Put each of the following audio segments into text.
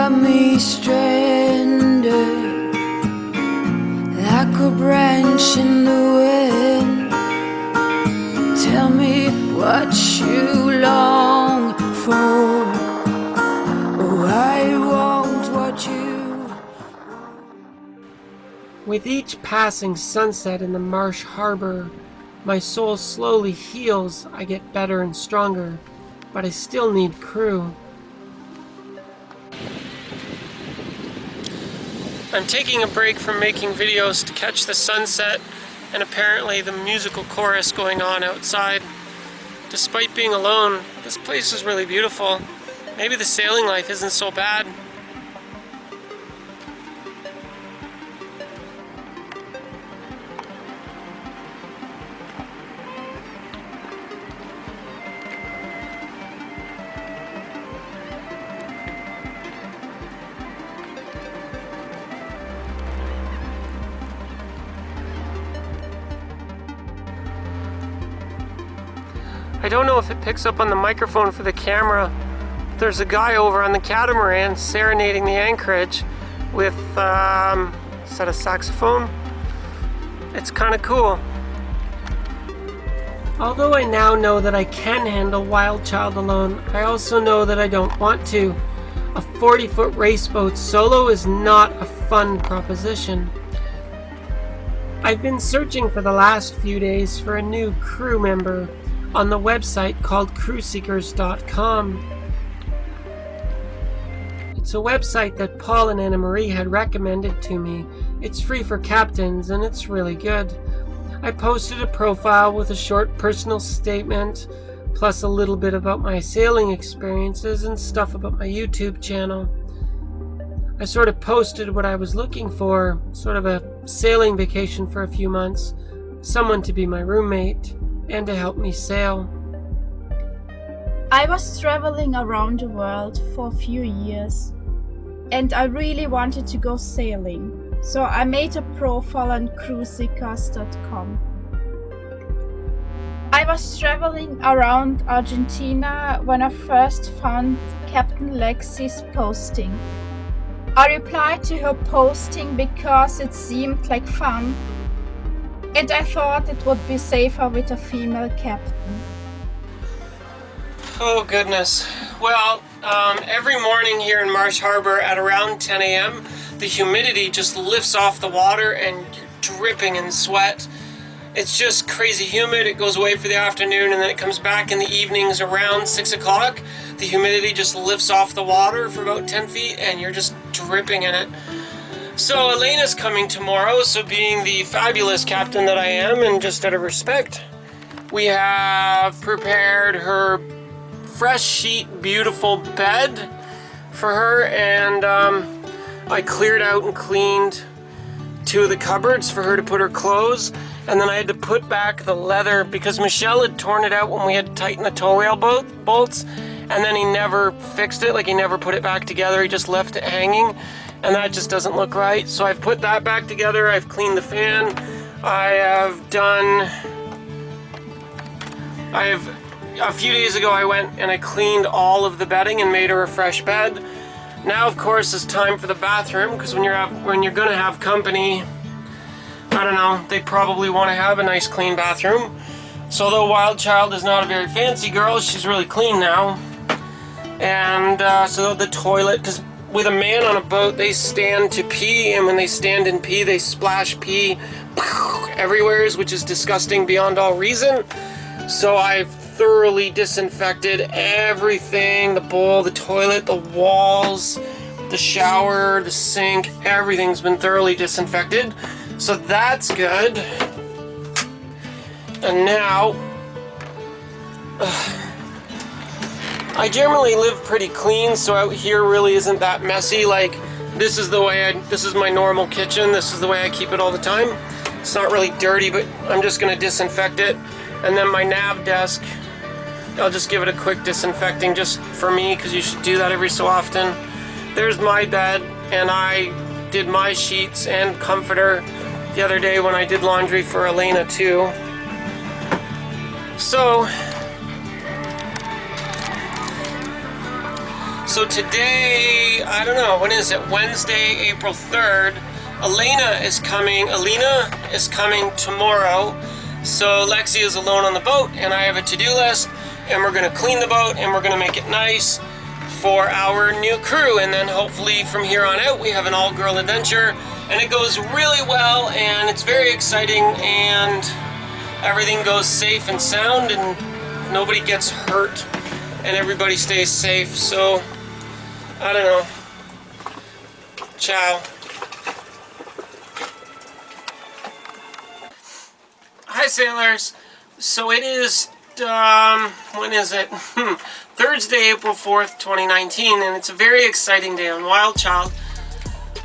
got me stranded like a branch in the wind. Tell me what you long for. Oh, I want what you want. With each passing sunset in the Marsh harbor, my soul slowly heals. I get better and stronger, but I still need crew. I'm taking a break from making videos to catch the sunset and apparently the musical chorus going on outside. Despite being alone, this place is really beautiful. Maybe the sailing life isn't so bad. I don't know if it picks up on the microphone for the camera. There's a guy over on the catamaran serenading the anchorage with, is that a saxophone? It's kind of cool. Although I now know that I can handle WildChild alone, I also know that I don't want to. A 40-foot race boat solo is not a fun proposition. I've been searching for the last few days for a new crew member on the website called crewseekers.com. It's a website that Paul and Anna Marie had recommended to me. It's free for captains and it's really good. I posted a profile with a short personal statement, plus a little bit about my sailing experiences and stuff about my YouTube channel. I sort of posted what I was looking for, sort of a sailing vacation for a few months, someone to be my roommate, and to help me sail. I was traveling around the world for a few years and I really wanted to go sailing, so I made a profile on crewseekers.com. I was traveling around Argentina when I first found Captain Lexi's posting. I replied to her posting because it seemed like fun, and I thought it would be safer with a female captain. Oh goodness. Well, every morning here in Marsh Harbor at around 10 a.m., the humidity just lifts off the water and you're dripping in sweat. It's just crazy humid. It goes away for the afternoon and then it comes back in the evenings around 6 o'clock. The humidity just lifts off the water for about 10 feet and you're just dripping in it. So Elena's coming tomorrow, so being the fabulous captain that I am, and just out of respect, we have prepared her fresh sheet, beautiful bed for her, and I cleared out and cleaned 2 of the cupboards for her to put her clothes, and then I had to put back the leather because Michelle had torn it out when we had to tighten the tow rail bolts, and then he never fixed it, like he never put it back together, he just left it hanging. And that just doesn't look right. So I've put that back together. I've cleaned the fan. A few days ago I went and I cleaned all of the bedding and made her a fresh bed. Now of course it's time for the bathroom, because when you're gonna have company, I don't know, they probably want to have a nice clean bathroom. So although WildChild is not a very fancy girl, she's really clean now. And so the toilet, because with a man on a boat, they stand to pee, and when they stand and pee, they splash pee everywhere, which is disgusting beyond all reason. So I've thoroughly disinfected everything, the bowl, the toilet, the walls, the shower, the sink, everything's been thoroughly disinfected. So that's good. And now, I generally live pretty clean, so out here really isn't that messy. Like, this is my normal kitchen. This is the way I keep it all the time. It's not really dirty, but I'm just gonna disinfect it. And then my nav desk, I'll just give it a quick disinfecting just for me, because you should do that every so often. There's my bed, and I did my sheets and comforter the other day when I did laundry for Elena too. So So today, I don't know, when is it? Wednesday, April 3rd. Elena is coming tomorrow. So Lexi is alone on the boat, and I have a to-do list, and we're gonna clean the boat, and we're gonna make it nice for our new crew. And then hopefully from here on out, we have an all-girl adventure, and it goes really well, and it's very exciting, and everything goes safe and sound, and nobody gets hurt, and everybody stays safe. So, I don't know. Ciao. Hi, sailors. So it is, when is it? Thursday, April 4th, 2019, and it's a very exciting day on WildChild.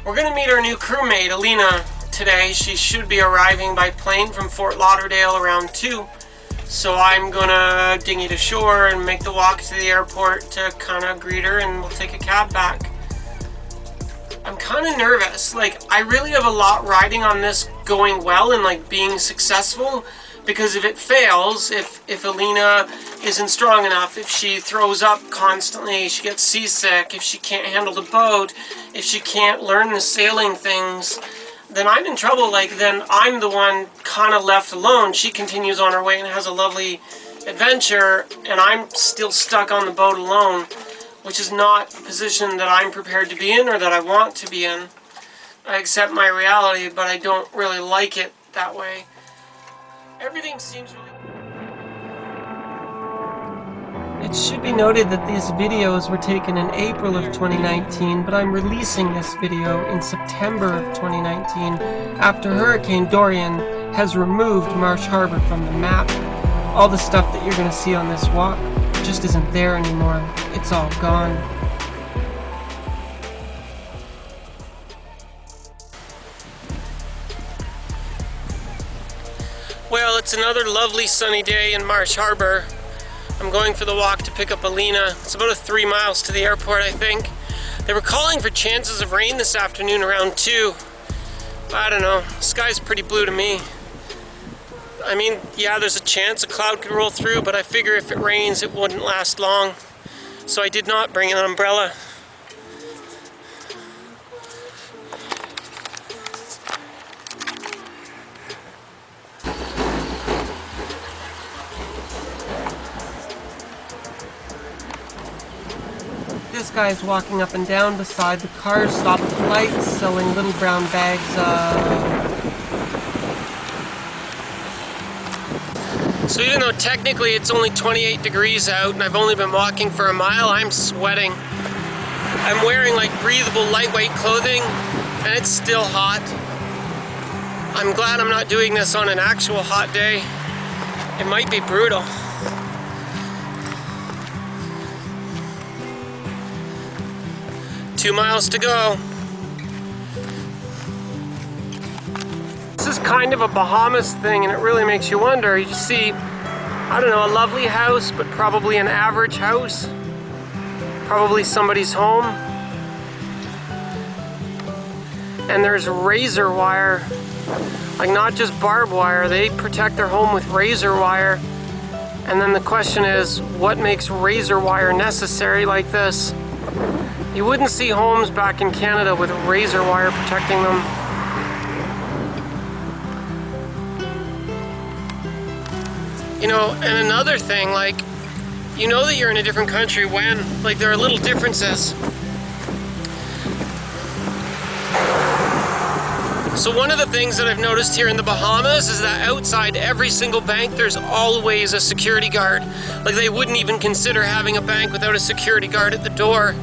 We're going to meet our new crewmate, Elena, today. She should be arriving by plane from Fort Lauderdale around 2. So I'm going to dinghy to shore and make the walk to the airport to kind of greet her, and we'll take a cab back. I'm kind of nervous. Like, I really have a lot riding on this going well and like being successful, because if it fails, if Elena isn't strong enough, if she throws up constantly, she gets seasick, if she can't handle the boat, if she can't learn the sailing things, then I'm in trouble. Like, then I'm the one kind of left alone. She continues on her way and has a lovely adventure, and I'm still stuck on the boat alone, which is not a position that I'm prepared to be in or that I want to be in. I accept my reality, but I don't really like it that way. Everything seems really... It should be noted that these videos were taken in April of 2019, but I'm releasing this video in September of 2019 after Hurricane Dorian has removed Marsh Harbor from the map. All the stuff that you're going to see on this walk just isn't there anymore. It's all gone. Well, it's another lovely sunny day in Marsh Harbor. I'm going for the walk to pick up Elena. It's about 3 miles to the airport, I think. They were calling for chances of rain this afternoon around 2. I don't know. The sky's pretty blue to me. I mean, yeah, there's a chance a cloud could roll through, but I figure if it rains, it wouldn't last long. So I did not bring an umbrella. This guy's walking up and down beside the cars stopped at the lights, selling little brown bags So even though technically it's only 28 degrees out and I've only been walking for a mile, I'm sweating. I'm wearing like breathable lightweight clothing, and it's still hot. I'm glad I'm not doing this on an actual hot day. It might be brutal. Two miles to go. This is kind of a Bahamas thing, and it really makes you wonder. You see, I don't know, a lovely house, but probably an average house. Probably somebody's home. And there's razor wire. Like, not just barbed wire. They protect their home with razor wire. And then the question is, what makes razor wire necessary like this? You wouldn't see homes back in Canada with razor wire protecting them. You know, and another thing, like, you know that you're in a different country when, like, there are little differences. So one of the things that I've noticed here in the Bahamas is that outside every single bank, there's always a security guard. Like, they wouldn't even consider having a bank without a security guard at the door.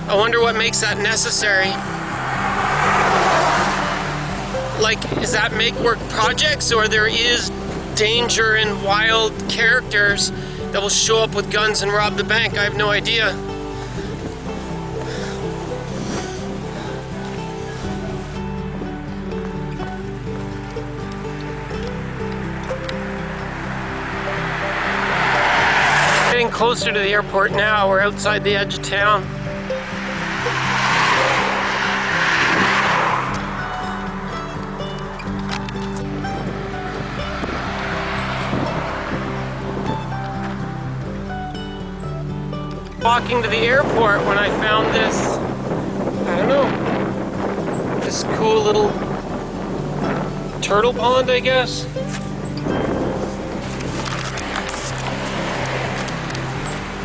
I wonder what makes that necessary. Like, is that make work projects, or there is danger and wild characters that will show up with guns and rob the bank? I have no idea. Getting closer to the airport now. We're outside the edge of town. walking to the airport when I found this, I don't know, this cool little turtle pond, I guess.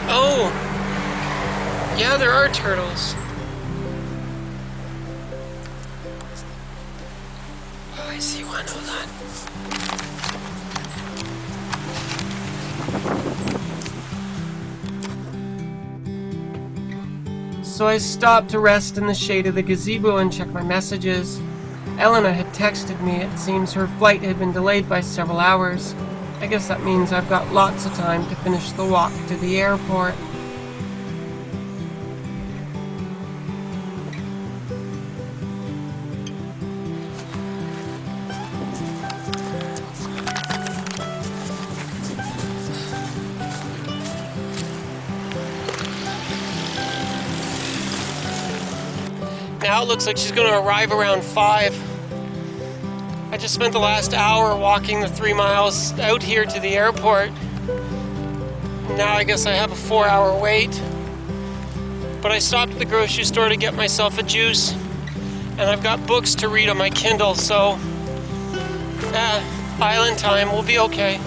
Oh, yeah, there are turtles. Oh, I see one, hold on. So I stopped to rest in the shade of the gazebo and check my messages. Elena had texted me. It seems her flight had been delayed by several hours. I guess that means I've got lots of time to finish the walk to the airport. Now it looks like she's going to arrive around 5. I just spent the last hour walking the 3 miles out here to the airport. Now I guess I have a 4-hour wait. But I stopped at the grocery store to get myself a juice. And I've got books to read on my Kindle, so island time will be okay.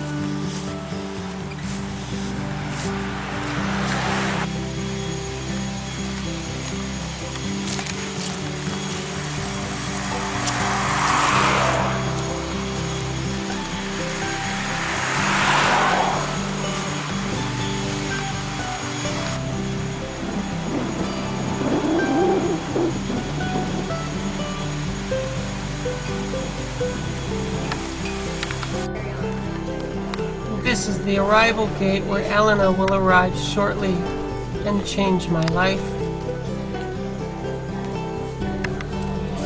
This is the arrival gate where Elena will arrive shortly and change my life.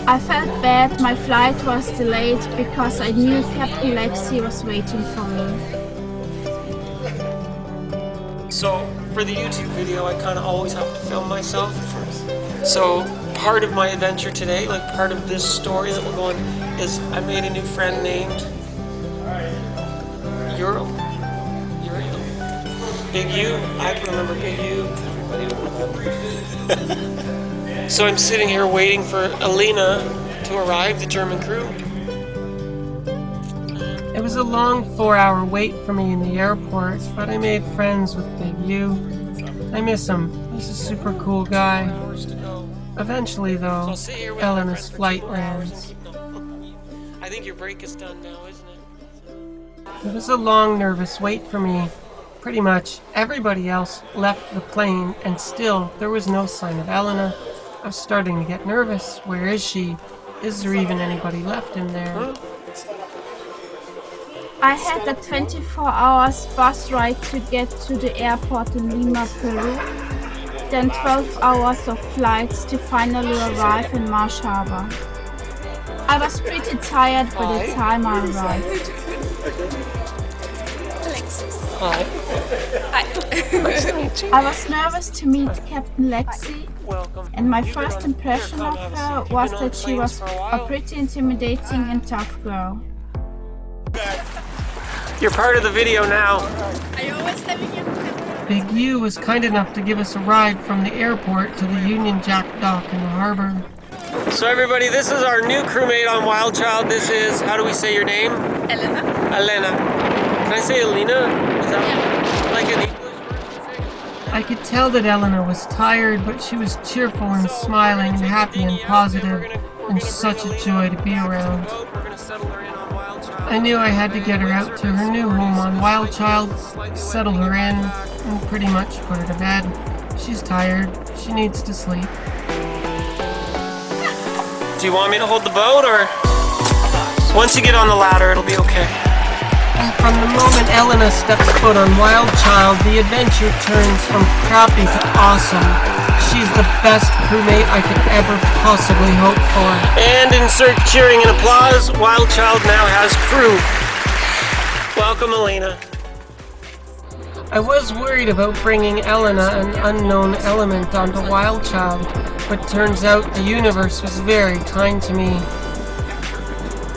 I felt bad my flight was delayed because I knew Captain Lexi was waiting for me. So for the YouTube video, I kind of always have to film myself. So part of my adventure today, like part of this story that we're going, is I made a new friend named Uriel. Big U. I can remember Big U. Everybody would remember. So I'm sitting here waiting for Elena to arrive, the German crew. It was a long 4-hour wait for me in the airport, but I made friends with Big U. I miss him. He's a super cool guy. Eventually, though, Elena's flight lands. I think your break is done now, isn't it? It was a long, nervous wait for me. Pretty much everybody else left the plane, and still there was no sign of Elena. I was starting to get nervous. Where is she? Is there even anybody left in there? I had a 24-hour bus ride to get to the airport in Lima, Peru. Then 12 hours of flights to finally arrive in Marsh Harbor. I was pretty tired by the time I arrived. Hi. Nice to meet you. I was nervous to meet Captain Lexi, Welcome. and my first impression of her was that she was a pretty intimidating and tough girl. You're part of the video now. Are you always having your Big U was kind enough to give us a ride from the airport to the Union Jack dock in the harbor. So everybody, this is our new crewmate on WildChild. This is, how do we say your name? Elena? Elena. Can I say Elena? Is that like an English word? I could tell that Elena was tired, but she was cheerful and smiling and happy and positive, and such a joy to be around. I knew I had to get her out to her new home on WildChild, settle her in, and pretty much put her to bed. She's tired. She needs to sleep. Do you want me to hold the boat, or? Once you get on the ladder, it'll be okay. And from the moment Elena steps foot on WildChild, the adventure turns from crappy to awesome. She's the best crewmate I could ever possibly hope for. And insert cheering and applause, WildChild now has crew. Welcome, Elena. I was worried about bringing Elena, an unknown element, onto WildChild, but turns out the universe was very kind to me.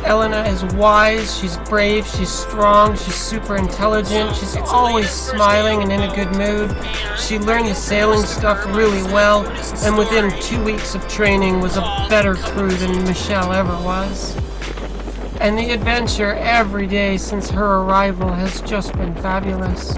Elena is wise, she's brave, she's strong, she's super intelligent, she's always smiling and in a good mood. She learned the sailing stuff really well, and within 2 weeks of training was a better crew than Michelle ever was. And the adventure every day since her arrival has just been fabulous.